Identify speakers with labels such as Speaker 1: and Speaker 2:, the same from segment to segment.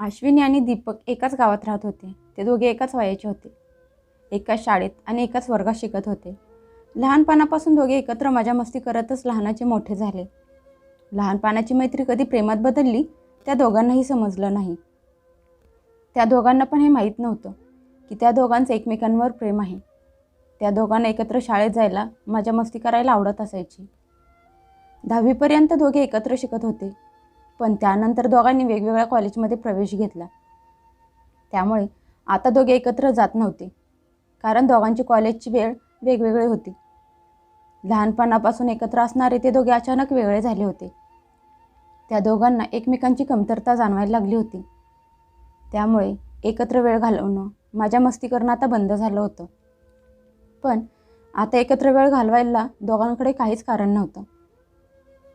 Speaker 1: अश्विनी आणि दीपक एकाच गावात राहत होते. ते दोघे एकाच वयाचे होते. एकाच शाळेत आणि एकाच वर्गात शिकत होते. लहानपणापासून दोघे एकत्र मजा मस्ती करतच लहानाचे मोठे झाले. लहानपणाची मैत्री कधी प्रेमात बदलली त्या दोघांनाही समजलं नाही. त्या दोघांना पण हे माहीत नव्हतं की त्या दोघांचं एकमेकांवर प्रेम आहे. त्या दोघांना एकत्र शाळेत जायला मजा मस्ती करायला आवडत असायची. 10वीपर्यंत दोघे एकत्र शिकत होते. पण त्यानंतर दोघांनी वेगवेगळ्या कॉलेजमध्ये प्रवेश घेतला. त्यामुळे आता दोघे एकत्र जात नव्हते, कारण दोघांची कॉलेजची वेळ वेगवेगळी होती. लहानपणापासून एकत्र असणारे ते दोघे अचानक वेगळे झाले होते. त्या दोघांना एकमेकांची कमतरता जाणवायला लागली होती. त्यामुळे एकत्र वेळ घालवणं, मजा मस्ती करणं आता बंद झालं होतं. पण आता एकत्र वेळ घालवायला दोघांकडे काहीच कारण नव्हतं.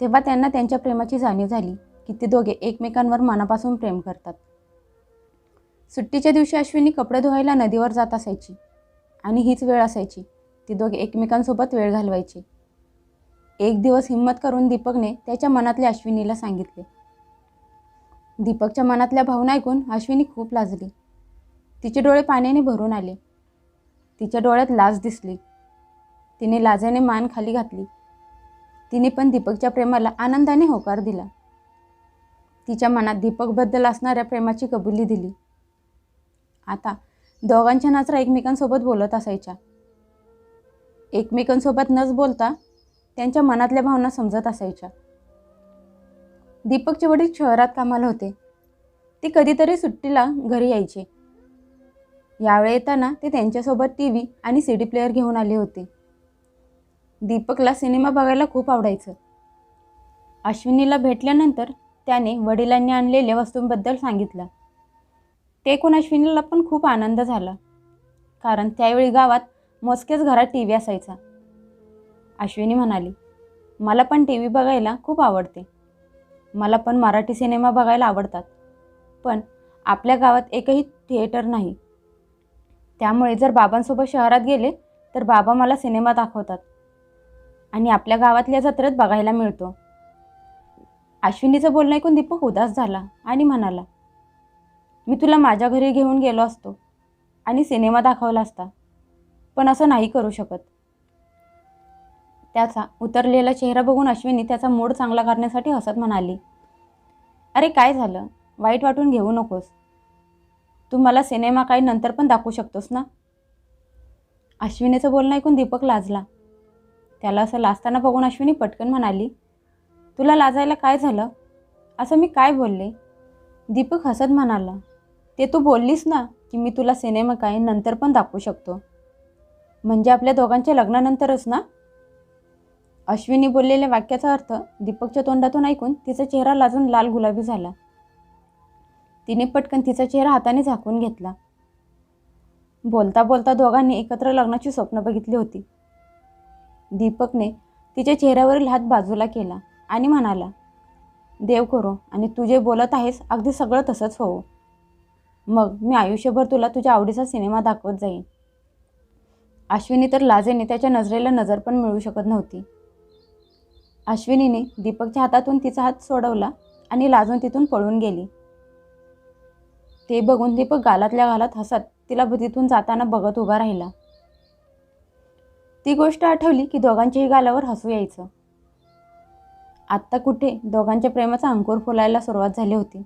Speaker 1: तेव्हा त्यांना त्यांच्या प्रेमाची जाणीव झाली की ते दोघे एकमेकांवर मनापासून प्रेम करतात. सुट्टीच्या दिवशी अश्विनी कपडे धुवायला नदीवर जात असायची आणि हीच वेळ असायची ती दोघे एकमेकांसोबत वेळ घालवायची. एक दिवस हिम्मत करून दीपकने त्याच्या मनातले अश्विनीला सांगितले. दीपकच्या मनातल्या भावना ऐकून अश्विनी खूप लाजली. तिचे डोळे पाण्याने भरून आले. तिच्या डोळ्यात लाज दिसली. तिने लाजेने मान खाली घातली. तिने पण दीपकच्या प्रेमाला आनंदाने होकार दिला. तिच्या मनात दीपकबद्दल असणाऱ्या प्रेमाची कबुली दिली. आता दोघांच्या नजरा एकमेकांसोबत बोलत असायच्या. एकमेकांसोबत नच बोलता त्यांच्या मनातल्या भावना समजत असायच्या. दीपकचे वडील शहरात कामाला होते. ते कधीतरी सुट्टीला घरी यायचे. यावेळी येताना ते त्यांच्यासोबत टीव्ही आणि सीडी प्लेअर घेऊन आले होते. दीपकला सिनेमा बघायला खूप आवडायचं. अश्विनीला भेटल्यानंतर त्याने वडिलांनी आणलेल्या वस्तूंबद्दल सांगितलं. ते ऐकून अश्विनीला पण खूप आनंद झाला, कारण त्यावेळी गावात मोजकेच घरात टीव्ही असायचा. अश्विनी म्हणाली, मला पण टीव्ही बघायला खूप आवडते. मला पण मराठी सिनेमा बघायला आवडतात. पण आपल्या गावात एकही थिएटर नाही. त्यामुळे जर बाबांसोबत शहरात गेले तर बाबा मला सिनेमा दाखवतात आणि आपल्या गावातल्या जत्रेत बघायला मिळतो. अश्विनीचं बोलणं ऐकून दीपक उदास झाला आणि म्हणाला, मी तुला माझ्या घरी घेऊन गेलो असतो आणि सिनेमा दाखवला असता, पण असं नाही करू शकत. त्याचा उतरलेला चेहरा बघून अश्विनी त्याचा मूड चांगला करण्यासाठी हसत म्हणाली, अरे काय झालं, वाईट वाटून घेऊ नकोस. तू मला सिनेमा काही नंतर पण दाखवू शकतोस ना. अश्विनीचं बोलणं ऐकून दीपक लाजला. त्याला असं लाजताना बघून अश्विनी पटकन म्हणाली, तुला लाजायला काय झालं, असं मी काय बोलले. दीपक हसत म्हणाला, ते तू बोललीस ना की मी तुला सिनेमा काय नंतर पण दाखवू शकतो, म्हणजे आपल्या दोघांच्या लग्नानंतरच ना. अश्विनी बोललेल्या वाक्याचा अर्थ दीपकच्या तोंडातून ऐकून तिचा चेहरा लाजून लाल गुलाबी झाला. तिने पटकन तिचा चेहरा हाताने झाकून घेतला. बोलता बोलता दोघांनी एकत्र लग्नाची स्वप्न बघितली होती. दीपकने तिच्या चेहऱ्यावरील हात बाजूला केला आणि म्हणाला, देव करो आणि तू जे बोलत आहेस अगदी सगळं तसंच होवो. मग मी आयुष्यभर तुला तुझ्या आवडीचा सिनेमा दाखवत जाईन. अश्विनी तर लाजेने त्याच्या नजरेला नजर पण मिळू शकत नव्हती. अश्विनीने दीपकच्या हातातून तिचा हात सोडवला आणि लाजून तिथून पळून गेली. ते बघून दीपक गालातल्या गालात हसत तिला तिथून जाताना बघत उभा राहिला. ती गोष्ट आठवली की दोघांच्याही गालावर हसू यायचं. आत्ता कुठे दोघांच्या प्रेमाचा अंकुर फुलायला सुरुवात झाली होती.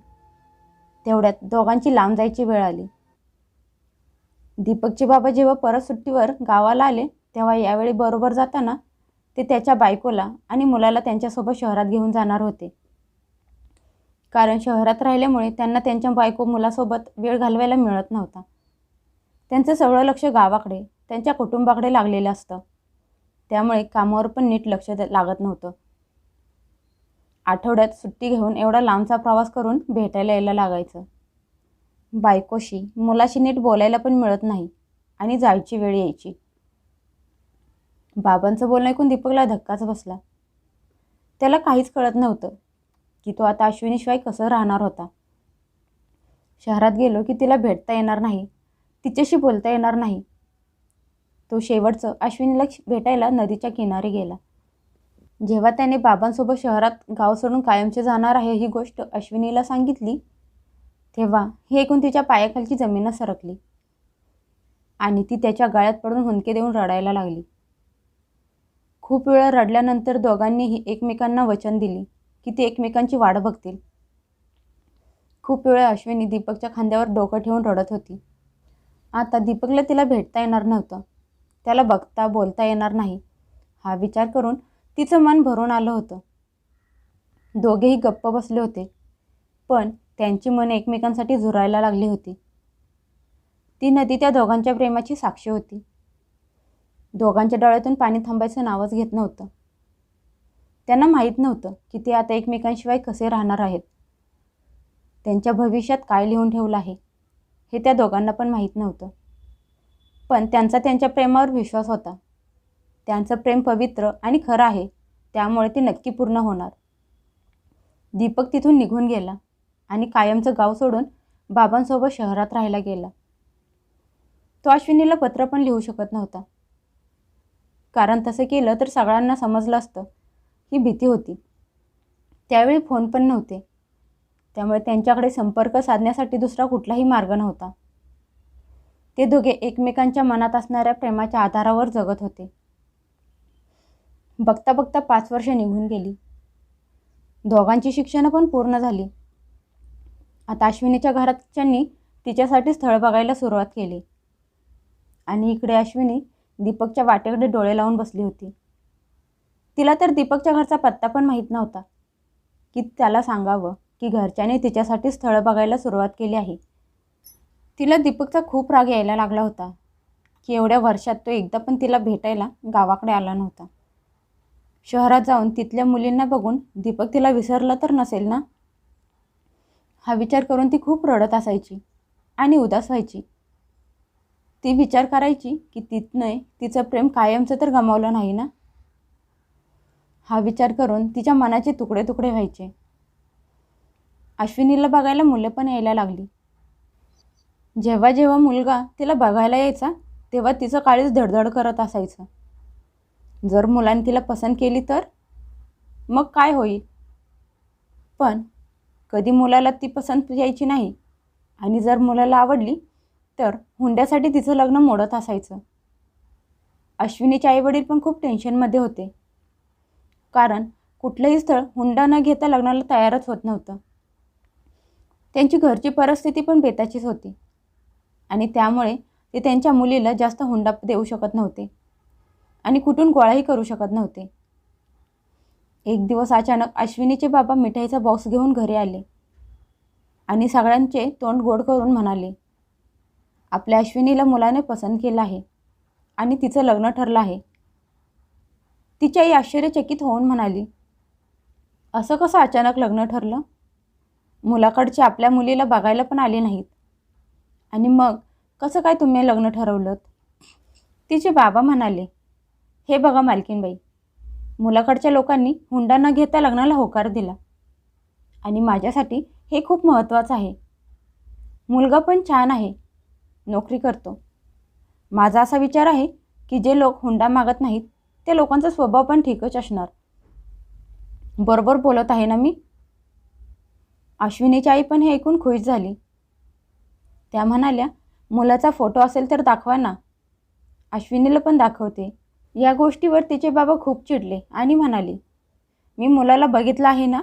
Speaker 1: तेवढ्यात दोघांची लांब जायची वेळ आली. दीपकचे बाबा जेव्हा परत सुट्टीवर गावाला आले तेव्हा यावेळी बरोबर जाताना ते त्याच्या बायकोला आणि मुलाला त्यांच्यासोबत शहरात घेऊन जाणार होते. कारण शहरात राहिल्यामुळे त्यांना त्यांच्या बायको मुलासोबत वेळ घालवायला मिळत नव्हता. त्यांचं सगळं लक्ष गावाकडे, त्यांच्या कुटुंबाकडे लागलेलं असतं. त्यामुळे कामावर पण नीट लक्ष लागत नव्हतं. आठवड्यात सुट्टी घेऊन एवढा लांबचा प्रवास करून भेटायला यायला लागायचं. बायकोशी, मुलाशी नीट बोलायला पण मिळत नाही आणि जायची वेळ यायची. बाबांचं बोलणं ऐकून दीपकला धक्काच बसला. त्याला काहीच कळत नव्हतं की तो आता अश्विनीशिवाय कसं राहणार होता. शहरात गेलो की तिला भेटता येणार नाही, तिच्याशी बोलता येणार नाही. तो शेवटचं अश्विनीला भेटायला नदीच्या किनारी गेला. जेव्हा त्याने बाबांसोबत शहरात गाव सोडून कायमचे जाणार आहे ही गोष्ट अश्विनीला सांगितली तेव्हा हे ऐकून तिच्या पायाखालची जमीनच सरकली आणि ती त्याच्या गळ्यात पडून हुंदके देऊन रडायला लागली. खूप वेळ रडल्यानंतर दोघांनीही एकमेकांना वचन दिली की ते एकमेकांची वाट बघतील. खूप वेळ अश्विनी दीपकच्या खांद्यावर डोकं ठेवून रडत होती. आता दीपकला तिला भेटता येणार नव्हतं, त्याला बघता बोलता येणार नाही हा विचार करून तिचं मन भरून आलं होतं. दोघेही गप्प बसले होते, पण त्यांची मन एकमेकांसाठी झुरायला लागली होती. ती नदी त्या दोघांच्या प्रेमाची साक्षी होती. दोघांच्या डोळ्यातून पाणी थांबायचं नावच घेत नव्हतं. त्यांना माहीत नव्हतं की ते आता एकमेकांशिवाय कसे राहणार आहेत. त्यांच्या भविष्यात काय लिहून ठेवलं आहे हे त्या दोघांना पण माहीत नव्हतं. पण त्यांचा त्यांच्या प्रेमावर विश्वास होता. त्यांचं प्रेम पवित्र आणि खरं आहे, त्यामुळे ते नक्की पूर्ण होणार. दीपक तिथून निघून गेला आणि कायमचं गाव सोडून बाबांसोबत शहरात राहायला गेला. तो अश्विनीला पत्र पण लिहू शकत नव्हता, कारण तसं केलं तर सगळ्यांना समजलं असतं ही भीती होती. त्यावेळी फोन पण नव्हते, त्यामुळे त्यांच्याकडे संपर्क साधण्यासाठी दुसरा कुठलाही मार्ग नव्हता. ते दोघे एकमेकांच्या मनात असणाऱ्या प्रेमाच्या आधारावर जगत होते. बघता बघता 5 वर्ष निघून गेली. दोघांची शिक्षणं पण पूर्ण झाली. आता अश्विनीच्या घराच्यांनी तिच्यासाठी स्थळ बघायला सुरुवात केली आणि इकडे अश्विनी दीपकच्या वाटेकडे डोळे लावून बसली होती. तिला तर दीपकच्या घरचा पत्ता पण माहीत नव्हता की त्याला सांगावं की घरच्यांनी तिच्यासाठी स्थळ बघायला सुरुवात केली आहे. तिला दीपकचा खूप राग यायला लागला होता की एवढ्या वर्षात तो एकदा पण तिला भेटायला गावाकडे आला नव्हता. शहरात जाऊन तिथल्या मुलींना बघून दीपक तिला विसरला तर नसेल ना, हा विचार करून ती खूप रडत असायची आणि उदास व्हायची. ती विचार करायची की तिने तिचं प्रेम कायमचं तर गमावलं नाही ना. हा विचार करून तिच्या मनाचे तुकडे तुकडे व्हायचे. अश्विनीला बघायला मुलं पण यायला लागली. जेव्हा जेव्हा मुलगा तिला बघायला यायचा तेव्हा तिचं काळीज धडधड करत असायचं. जर मुलांनी तिला पसंत केली तर मग काय होईल, पण कधी मुलाला ती पसंत यायची नाही आणि जर मुलाला आवडली तर हुंड्यासाठी तिचं लग्न मोडत असायचं. अश्विनीचे आईवडील पण खूप टेन्शनमध्ये होते, कारण कुठलंही स्थळ हुंडा न घेता लग्नाला तयारच होत नव्हतं. त्यांची घरची परिस्थिती पण बेताचीच होती आणि त्यामुळे ते त्यांच्या मुलीला जास्त हुंडा देऊ शकत नव्हते आणि कुठून गोळाही करू शकत नव्हते. एक दिवस अचानक अश्विनीचे बाबा मिठाईचा बॉक्स घेऊन घरी आले आणि सगळ्यांचे तोंड गोड करून म्हणाले, आपल्या अश्विनीला मुलाने पसंत केलं आहे आणि तिचं लग्न ठरलं आहे. तिची आई आश्चर्यचकित होऊन म्हणाली, असं कसं अचानक लग्न ठरलं? मुलाकडचे आपल्या मुलीला बघायला पण आले नाहीत आणि मग कसं काय तुम्ही लग्न ठरवलं? तिचे बाबा म्हणाले, हे बघा मालकीनबाई, मुलाकडच्या लोकांनी हुंडा न घेता लग्नाला होकार दिला आणि माझ्यासाठी हे खूप महत्त्वाचं आहे. मुलगा पण छान आहे, नोकरी करतो. माझा असा विचार आहे की जे लोक हुंडा मागत नाहीत त्या लोकांचा स्वभाव पण ठीकच असणार. बरोबर बोलत आहे ना मी? अश्विनीची आई पण हे ऐकून खुश झाली. त्या म्हणाल्या, मुलाचा फोटो असेल तर दाखवा ना, अश्विनीला पण दाखवते. या गोष्टीवर तिचे बाबा खूप चिडले आणि म्हणाले, मी मुलाला बघितलं आहे ना,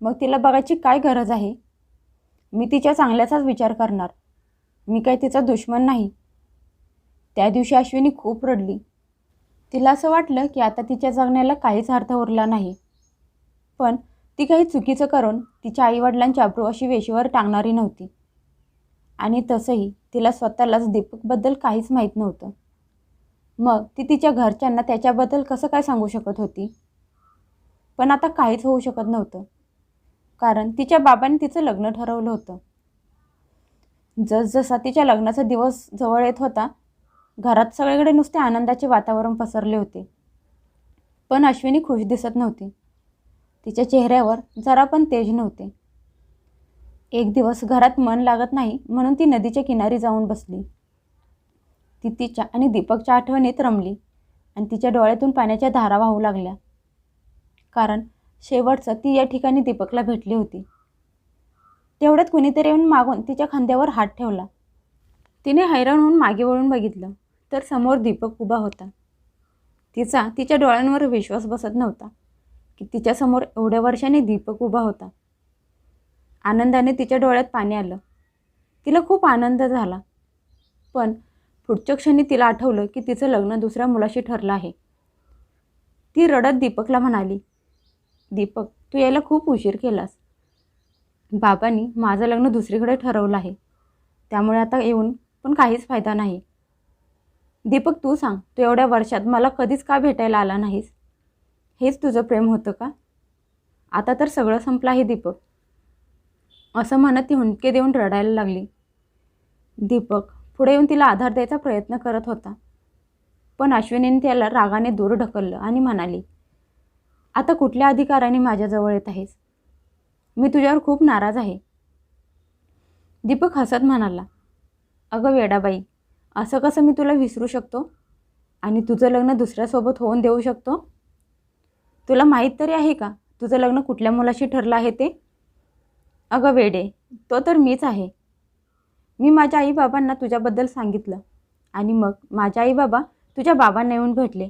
Speaker 1: मग तिला बघायची काय गरज आहे? मी तिच्या चांगल्याचाच विचार करणार, मी काय तिचा दुश्मन नाही. त्या दिवशी अश्विनी खूप रडली. तिला असं वाटलं की आता तिच्या जगण्याला काहीच अर्थ उरला नाही. पण ती काही चुकीचं करून तिच्या आईवडिलांची अब्रू अशी वेशीवर टांगणारी नव्हती आणि तसंही तिला स्वतःलाच दीपकबद्दल काहीच माहीत नव्हतं. मग ती तिच्या घरच्यांना त्याच्याबद्दल कसं काय सांगू शकत होती? पण आता काहीच होऊ शकत नव्हतं, कारण तिच्या बाबांनी तिचं लग्न ठरवलं होतं. जसजसा तिच्या लग्नाचा दिवस जवळ येत होता, घरात सगळीकडे नुसते आनंदाचे वातावरण पसरले होते. पण अश्विनी खुश दिसत नव्हती. तिच्या चेहऱ्यावर जरा पण तेज नव्हते. एक दिवस घरात मन लागत नाही म्हणून ती नदीच्या किनारी जाऊन बसली. ती तिच्या आणि दीपकच्या आठवणीत रमली आणि तिच्या डोळ्यातून पाण्याच्या धारा वाहू लागल्या, कारण शेवटचं ती या ठिकाणी दीपकला भेटली होती. तेवढ्यात कुणीतरी येऊन मागून तिच्या खांद्यावर हात ठेवला. तिने हैराण होऊन मागे वळून बघितलं तर समोर दीपक उभा होता. तिच्या डोळ्यांवर विश्वास बसत नव्हता की तिच्यासमोर एवढ्या वर्षांनी दीपक उभा होता. आनंदाने तिच्या डोळ्यात पाणी आलं. तिला खूप आनंद झाला. पण पुढच्या क्षणी तिला आठवलं की तिचं लग्न दुसऱ्या मुलाशी ठरलं आहे. ती रडत दीपकला म्हणाली, दीपक, तू यायला खूप उशीर केलास. बाबांनी माझं लग्न दुसरीकडे ठरवलं आहे. त्यामुळे आता येऊन पण काहीच फायदा नाही. दीपक, तू सांग, तू एवढ्या वर्षात मला कधीच का भेटायला आला नाहीस? हेच तुझं प्रेम होतं का? आता तर सगळं संपलं आहे दीपक. असं म्हणत ती हुंदके देऊन रडायला लागली. दीपक पुढे येऊन तिला आधार द्यायचा प्रयत्न करत होता. पण अश्विनीने त्याला रागाने दूर ढकललं आणि म्हणाली, आता कुठल्या अधिकाराने माझ्याजवळ येत आहेस? मी तुझ्यावर खूप नाराज आहे. दीपक हसत म्हणाला, अगं वेडाबाई, असं कसं मी तुला विसरू शकतो आणि तुझं लग्न दुसऱ्यासोबत होऊन देऊ शकतो? तुला माहीत तरी आहे का तुझं लग्न कुठल्या मुलाशी ठरलं आहे ते? अगं वेडे, तो तर मीच आहे. मी माझ्या आईबाबांना तुझ्याबद्दल सांगितलं आणि मग माझे आईबाबा तुझ्या बाबांना येऊन भेटले.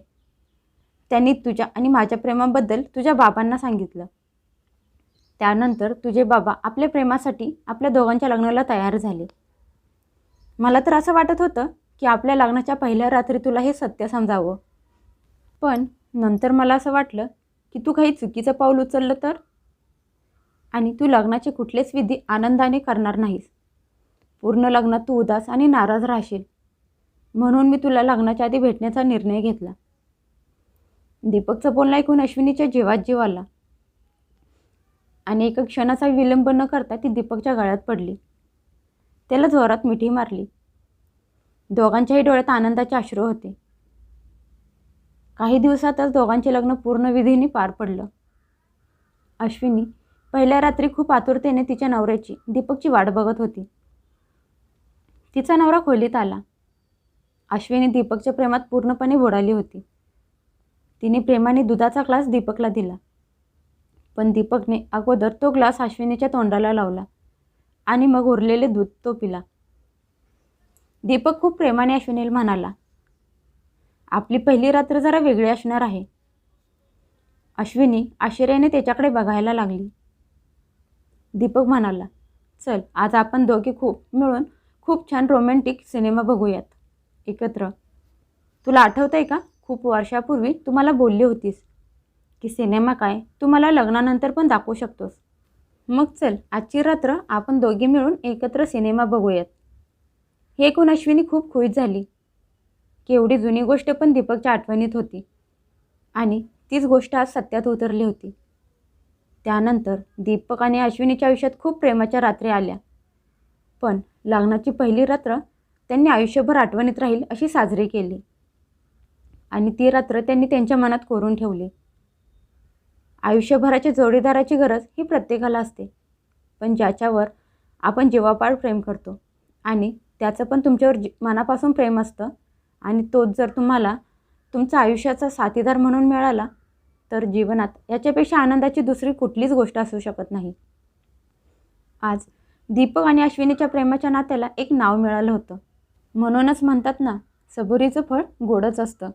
Speaker 1: त्यांनी तुझ्या आणि माझ्या प्रेमाबद्दल तुझ्या बाबांना सांगितलं. त्यानंतर तुझे बाबा आपल्या प्रेमासाठी आपल्या दोघांच्या लग्नाला तयार झाले. मला तर असं वाटत होतं की आपल्या लग्नाच्या पहिल्या रात्री तुला हे सत्य समजावं. पण नंतर मला असं वाटलं की तू काही चुकीचं पाऊल उचललं तर, आणि तू लग्नाचे कुठलेच विधी आनंदाने करणार नाहीस. पूर्ण लग्नात तू उदास आणि नाराज राहशील. म्हणून मी तुला लग्नाच्या आधी भेटण्याचा निर्णय घेतला. दीपकचं बोलणं ऐकून अश्विनीच्या जीवात जीव आला आणि एका क्षणाचा विलंब न करता ती दीपकच्या गळ्यात पडली. त्याला जोरात मिठी मारली. दोघांच्याही डोळ्यात आनंदाचे अश्रू होते. काही दिवसातच दोघांचे लग्न पूर्ण विधीने पार पडलं. अश्विनी पहिल्या रात्री खूप आतुरतेने तिच्या नवऱ्याची, दीपकची वाट बघत होती. तिचा नवरा खोलीत आला. अश्विनी दीपकच्या प्रेमात पूर्णपणे बुडाली होती. तिने प्रेमाने दुधाचा ग्लास दीपकला दिला. पण दीपकने अगोदर तो ग्लास अश्विनीच्या तोंडाला लावला आणि मग उरलेले दूध तो पिला. दीपक खूप प्रेमाने अश्विनीला म्हणाला, आपली पहिली रात्र जरा वेगळी असणार आहे. अश्विनी आश्चर्याने त्याच्याकडे बघायला लागली. दीपक म्हणाला, चल आज आपण दोघे मिळून खूप छान रोमॅन्टिक सिनेमा बघूयात एकत्र. तुला आठवतंय का, खूप वर्षापूर्वी तू मला बोलली होतीस की सिनेमा काय तू मला लग्नानंतर पण दाखवू शकतोस. मग चल आजची रात्र आपण दोघे मिळून एकत्र सिनेमा बघूयात. हे ऐकून अश्विनी खूप खुश झाली की एवढी जुनी गोष्ट पण दीपकच्या आठवणीत होती आणि तीच गोष्ट आज सत्यात उतरली होती. त्यानंतर दीपक आणि अश्विनीच्या आयुष्यात खूप प्रेमाच्या रात्री आल्या. पण लग्नाची पहिली रात्र त्यांनी आयुष्यभर आठवणीत राहील अशी साजरी केली आणि ती रात्र त्यांनी त्यांच्या मनात कोरून ठेवली. आयुष्यभराच्या जोडीदाराची गरज ही प्रत्येकाला असते, पण ज्याच्यावर आपण जीवापाड प्रेम करतो आणि त्याचं पण तुमच्यावर मनापासून प्रेम असतं आणि तोच जर तुम्हाला तुमचा आयुष्याचा साथीदार म्हणून मिळाला तर जीवनात याच्यापेक्षा आनंदाची दुसरी कुठलीच गोष्ट असू शकत नाही. आज दीपक आणि अश्विनीच्या प्रेमाच्या नात्याला एक नाव मिळालं होतं. म्हणूनच म्हणतात ना, सबुरीचं फळ गोडच असतं.